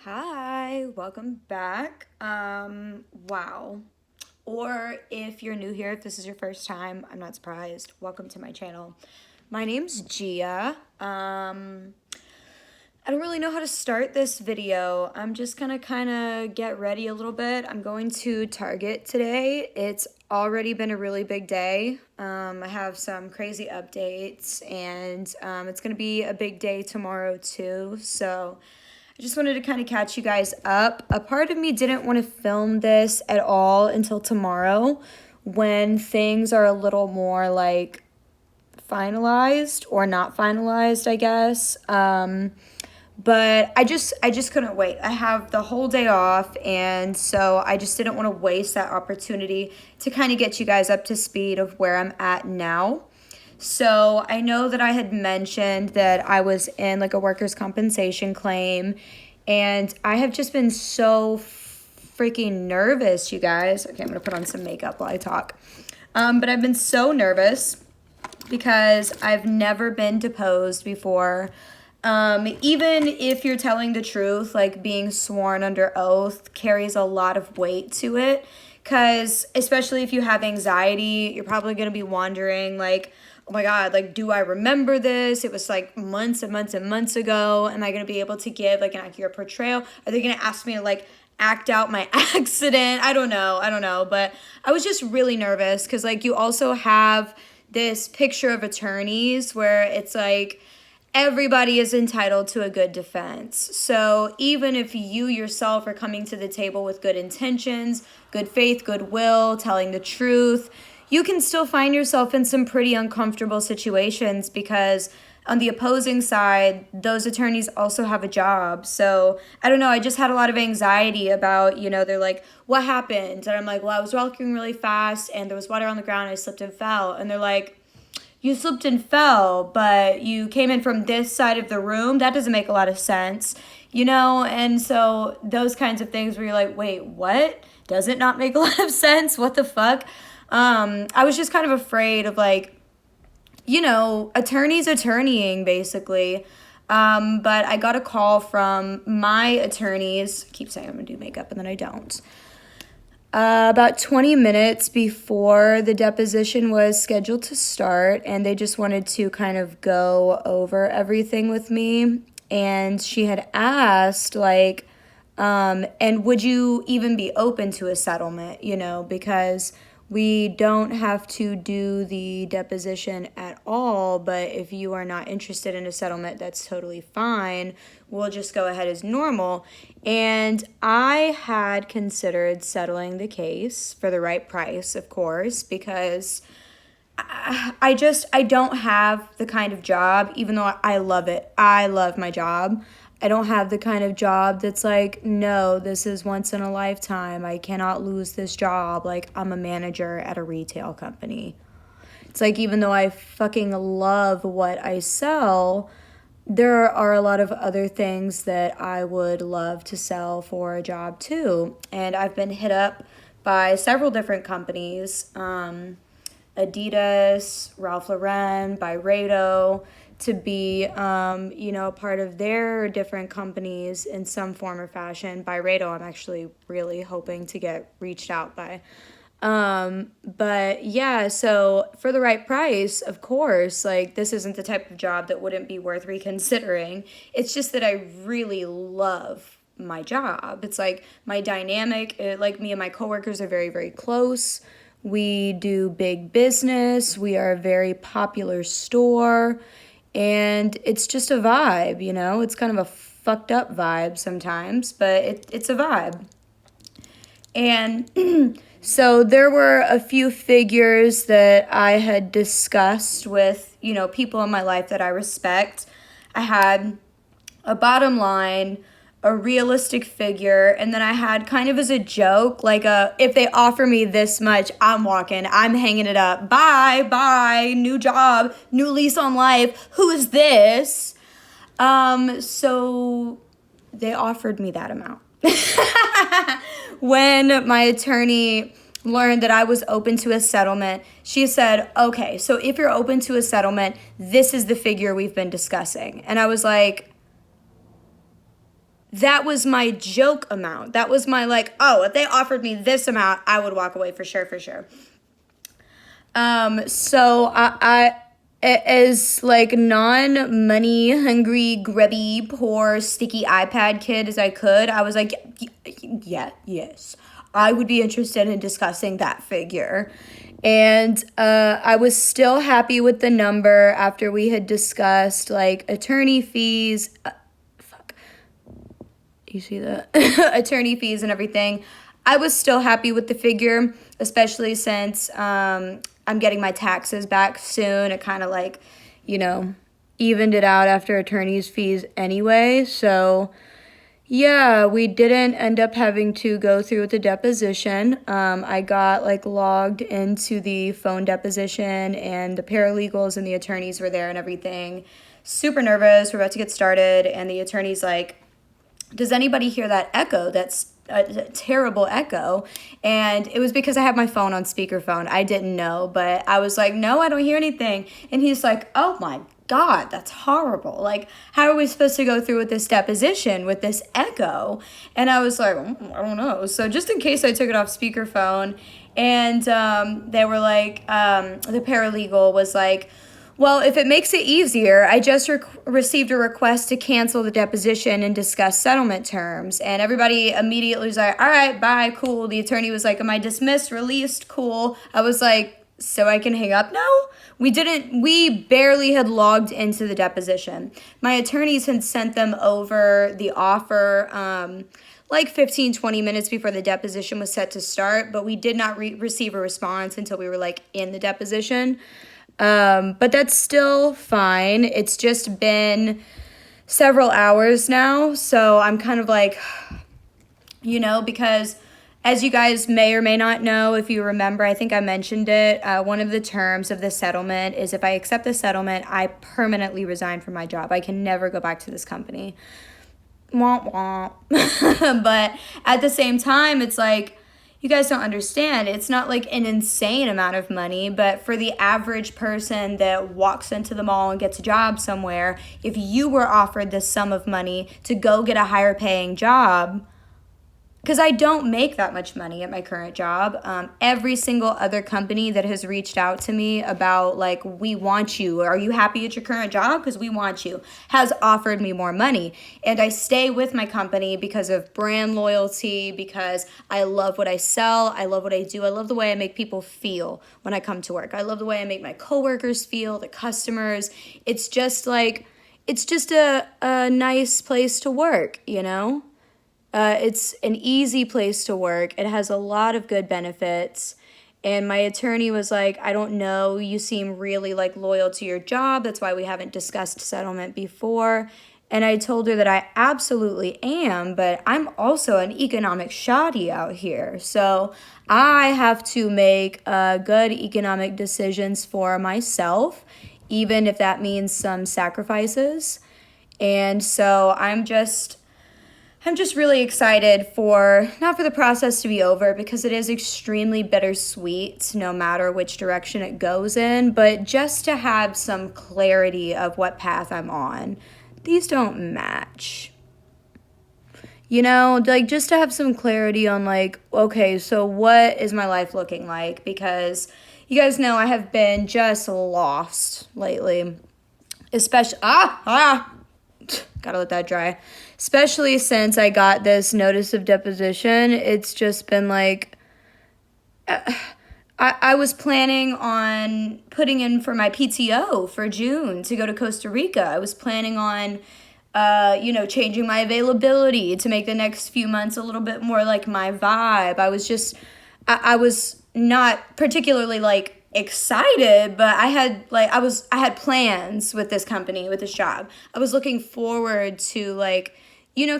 Hi, welcome back. Wow. Or if you're new here, if this is your first time, I'm not surprised. Welcome to my channel. My name's Gia. I don't really know how to start this video. I'm just gonna kind of get ready a little bit. I'm going to Target today. It's already been a really big day. I have some crazy updates, and it's gonna be a big day tomorrow too. So I just wanted to kind of catch you guys up. A part of me didn't want to film this at all until tomorrow when things are a little more like finalized or not finalized, I guess. But I just couldn't wait. I have the whole day off, and so I just didn't want to waste that opportunity to kind of get you guys up to speed of where I'm at now. So I know that I had mentioned that I was in like a workers' compensation claim, and I have just been so freaking nervous, you guys. Okay, I'm gonna put on some makeup while I talk. But I've been so nervous because I've never been deposed before. Even if you're telling the truth, like being sworn under oath carries a lot of weight to it. Because especially if you have anxiety, you're probably going to be wondering, like, oh my God, like, do I remember this? It was like months and months and months ago. Am I going to be able to give like an accurate portrayal? Are they going to ask me to like act out my accident? I don't know. But I was just really nervous because like you also have this picture of attorneys where it's like, everybody is entitled to a good defense. So even if you yourself are coming to the table with good intentions, good faith, goodwill, telling the truth, you can still find yourself in some pretty uncomfortable situations because on the opposing side, those attorneys also have a job. So I don't know, I just had a lot of anxiety about, they're like, what happened? And I'm like, well, I was walking really fast and there was water on the ground and I slipped and fell. And they're like, you slipped and fell, but you came in from this side of the room. That doesn't make a lot of sense, And so those kinds of things where you're like, wait, what? Does it not make a lot of sense? What the fuck? I was just kind of afraid of like, attorneys attorneying basically. But I got a call from my attorneys. I keep saying I'm gonna do makeup and then I don't. About 20 minutes before the deposition was scheduled to start, and they just wanted to kind of go over everything with me. And she had asked, like, and would you even be open to a settlement, because we don't have to do the deposition at all, but if you are not interested in a settlement, that's totally fine. We'll just go ahead as normal. And I had considered settling the case for the right price, of course, because I don't have the kind of job, even though I love it. I love my job. I don't have the kind of job that's like, no, this is once in a lifetime. I cannot lose this job. Like, I'm a manager at a retail company. It's like, even though I fucking love what I sell, there are a lot of other things that I would love to sell for a job too. And I've been hit up by several different companies. Adidas, Ralph Lauren, Byredo, to be, part of their different companies in some form or fashion. Byredo, I'm actually really hoping to get reached out by. But yeah, so for the right price, of course, like this isn't the type of job that wouldn't be worth reconsidering. It's just that I really love my job. It's like my dynamic, like me and my coworkers are very, very close. We do big business. We are a very popular store. And it's just a vibe, It's kind of a fucked up vibe sometimes, but it's a vibe. And so there were a few figures that I had discussed with, people in my life that I respect. I had a bottom line, a realistic figure, and then I had kind of as a joke, like if they offer me this much, I'm walking, I'm hanging it up. Bye, new job, new lease on life. Who is this? So they offered me that amount. When my attorney learned that I was open to a settlement, she said, okay, so if you're open to a settlement, this is the figure we've been discussing. And I was like, that was my joke amount. That was my like, oh, if they offered me this amount, I would walk away for sure, for sure. So I as like non-money hungry, grubby, poor, sticky iPad kid as I could, I was like, yeah, yes, I would be interested in discussing that figure. And I was still happy with the number after we had discussed like attorney fees. You see the attorney fees and everything. I was still happy with the figure, especially since I'm getting my taxes back soon. It kind of like, you know, evened it out after attorney's fees anyway. So yeah, we didn't end up having to go through with the deposition. I got like logged into the phone deposition and the paralegals and the attorneys were there and everything. Super nervous. We're about to get started. And the attorney's like, does anybody hear that echo? That's a terrible echo. And it was because I had my phone on speakerphone. I didn't know, but I was like, no, I don't hear anything. And he's like, oh my God, that's horrible. Like, how are we supposed to go through with this deposition with this echo? And I was like, I don't know. So just in case, I took it off speakerphone. And they were like, the paralegal was like, well, if it makes it easier, I just received a request to cancel the deposition and discuss settlement terms. And everybody immediately was like, all right, bye, cool. The attorney was like, am I dismissed, released, cool? I was like, so I can hang up now? We barely had logged into the deposition. My attorneys had sent them over the offer like 15, 20 minutes before the deposition was set to start, but we did not receive a response until we were like in the deposition. But that's still fine. It's just been several hours now. So I'm kind of like, you know, because as you guys may or may not know, if you remember, I think I mentioned it. One of the terms of the settlement is if I accept the settlement, I permanently resign from my job. I can never go back to this company. Womp womp. But at the same time, it's like, you guys don't understand. It's not like an insane amount of money, but for the average person that walks into the mall and gets a job somewhere, if you were offered this sum of money to go get a higher paying job, because I don't make that much money at my current job. Every single other company that has reached out to me about like, we want you, are you happy at your current job? Because we want you, has offered me more money. And I stay with my company because of brand loyalty, because I love what I sell. I love what I do. I love the way I make people feel when I come to work. I love the way I make my coworkers feel, the customers. It's just like, it's just a nice place to work, you know? It's an easy place to work. It has a lot of good benefits. And my attorney was like, I don't know, you seem really like loyal to your job. That's why we haven't discussed settlement before. And I told her that I absolutely am, but I'm also an economic shoddy out here. So I have to make good economic decisions for myself, even if that means some sacrifices. And so I'm just really excited not for the process to be over, because it is extremely bittersweet no matter which direction it goes in, but just to have some clarity of what path I'm on. These don't match. You know, like just to have some clarity on like, okay, so what is my life looking like? Because you guys know I have been just lost lately. Especially, gotta let that dry. Especially since I got this notice of deposition, it's just been like, I was planning on putting in for my PTO for June to go to Costa Rica. I was planning on, changing my availability to make the next few months a little bit more like my vibe. I was not particularly like excited, but I had plans with this company, with this job. I was looking forward to like,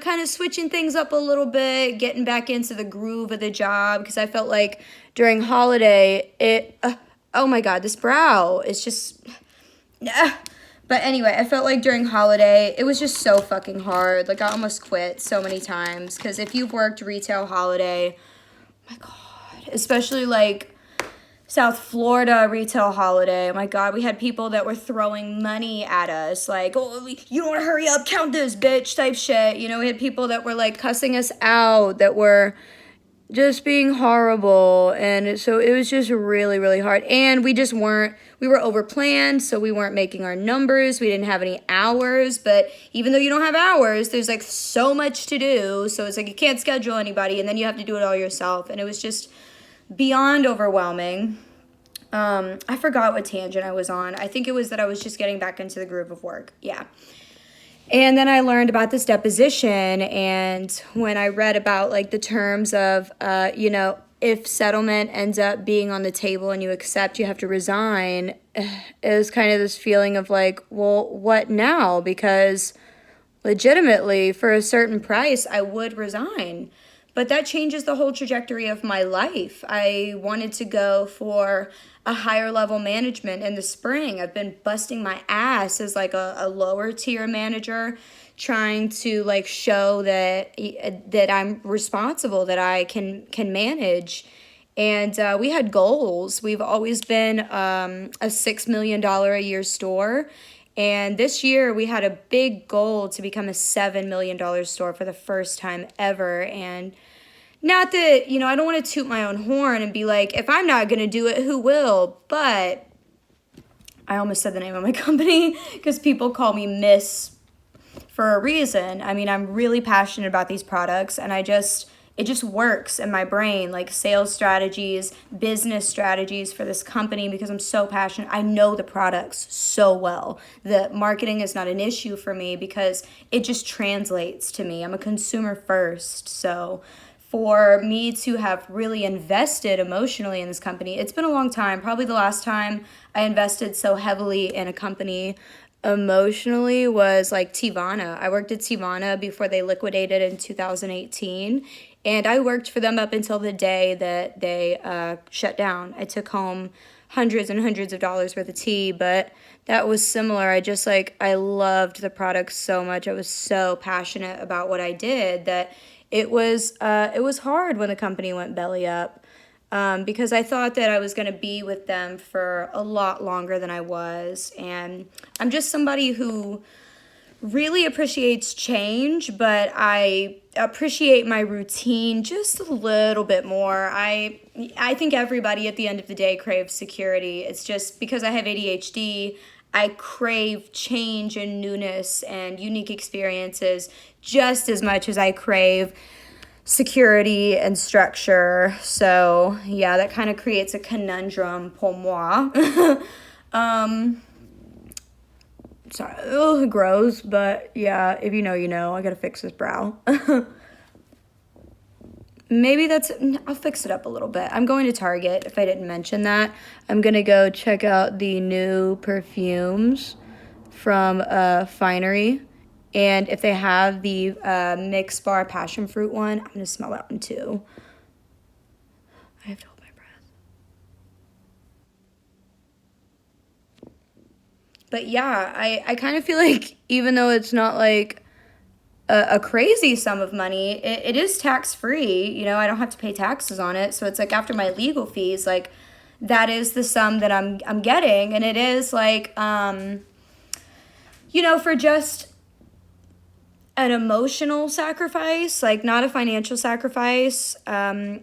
kind of switching things up a little bit, getting back into the groove of the job, because I felt like during holiday, oh my God, this brow is just, but anyway, I felt like during holiday, it was just so fucking hard. Like I almost quit so many times, because if you've worked retail holiday, my God, especially like South Florida retail holiday. Oh my God, we had people that were throwing money at us, like, oh, you don't want to hurry up, count this, bitch, type shit. You know, we had people that were like cussing us out, that were just being horrible. And so it was just really, really hard. And we were over planned, so we weren't making our numbers. We didn't have any hours. But even though you don't have hours, there's like so much to do. So it's like you can't schedule anybody, and then you have to do it all yourself. And it was just beyond overwhelming. I forgot what tangent I was on. I think it was that I was just getting back into the groove of work. Yeah. And then I learned about this deposition, and when I read about like the terms of, if settlement ends up being on the table and you accept, you have to resign, it was kind of this feeling of like, well, what now? Because legitimately, for a certain price, I would resign. But that changes the whole trajectory of my life. I wanted to go for a higher level management in the spring. I've been busting my ass as like a lower tier manager, trying to like show that I'm responsible, that I can manage. And we had goals. We've always been a $6 million a year store. And this year we had a big goal to become a $7 million store for the first time ever. And not that, I don't want to toot my own horn and be like, if I'm not going to do it, who will? But I almost said the name of my company because people call me Miss for a reason. I mean, I'm really passionate about these products, and it just works in my brain, like sales strategies, business strategies for this company, because I'm so passionate. I know the products so well. The marketing is not an issue for me because it just translates to me. I'm a consumer first. So for me to have really invested emotionally in this company, it's been a long time. Probably the last time I invested so heavily in a company emotionally was like Teavana. I worked at Teavana before they liquidated in 2018. And I worked for them up until the day that they shut down. I took home hundreds and hundreds of dollars worth of tea, but that was similar. I loved the product so much. I was so passionate about what I did that it was hard when the company went belly up, because I thought that I was going to be with them for a lot longer than I was. And I'm just somebody who really appreciates change, but I appreciate my routine just a little bit more. I think everybody at the end of the day craves security. It's just because I have ADHD, I crave change and newness and unique experiences just as much as I crave security and structure. So yeah, that kind of creates a conundrum pour moi. Sorry, gross, but yeah, if you know, you know. I gotta fix this brow. I'll fix it up a little bit. I'm going to Target, if I didn't mention that. I'm gonna go check out the new perfumes from Finery. And if they have the Mix Bar Passion Fruit one, I'm gonna smell that one too. I have to hold my breath. But yeah, I kind of feel like even though it's not like a crazy sum of money, it is tax-free. I don't have to pay taxes on it. So it's like after my legal fees, like that is the sum that I'm getting. And it is like, for just an emotional sacrifice, like not a financial sacrifice. I'm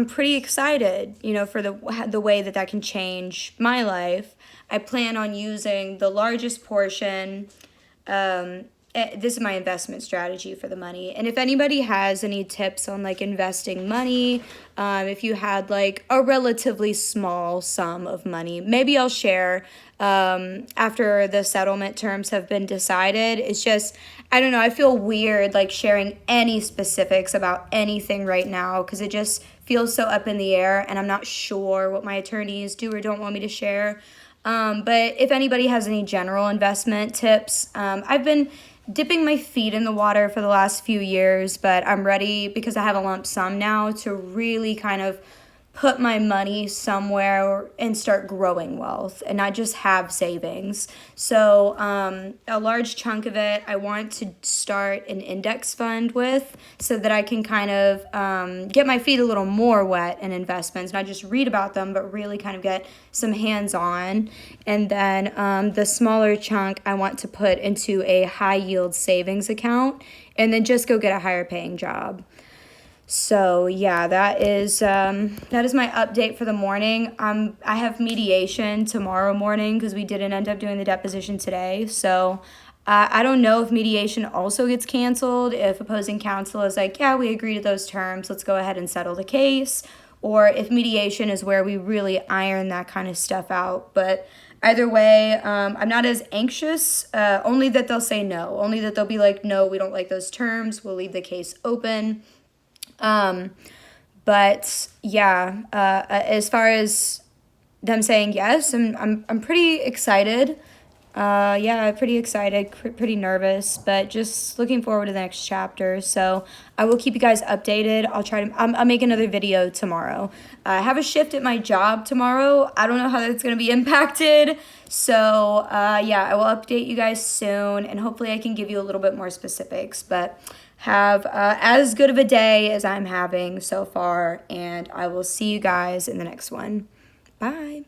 pretty excited, for the way that can change my life. I plan on using the largest portion. This is my investment strategy for the money. And if anybody has any tips on like investing money, if you had like a relatively small sum of money, maybe I'll share after the settlement terms have been decided. It's just, I don't know, I feel weird like sharing any specifics about anything right now because it just feels so up in the air and I'm not sure what my attorneys do or don't want me to share. But if anybody has any general investment tips, I've been dipping my feet in the water for the last few years, but I'm ready because I have a lump sum now to really kind of put my money somewhere and start growing wealth and not just have savings. So a large chunk of it I want to start an index fund with, so that I can kind of get my feet a little more wet in investments, not just read about them, but really kind of get some hands-on. And then the smaller chunk I want to put into a high yield savings account, and then just go get a higher paying job. So yeah, that is my update for the morning. I have mediation tomorrow morning because we didn't end up doing the deposition today. So I don't know if mediation also gets canceled, if opposing counsel is like, yeah, we agree to those terms, let's go ahead and settle the case, or if mediation is where we really iron that kind of stuff out. But either way, I'm not as anxious, only that they'll say no, only that they'll be like, no, we don't like those terms, we'll leave the case open. But yeah, as far as them saying yes, I'm pretty excited. Yeah, pretty excited, pretty nervous, but just looking forward to the next chapter. So I will keep you guys updated. I'll make another video tomorrow. I have a shift at my job tomorrow. I don't know how that's going to be impacted. So yeah, I will update you guys soon, and hopefully I can give you a little bit more specifics. But have as good of a day as I'm having so far, and I will see you guys in the next one. Bye.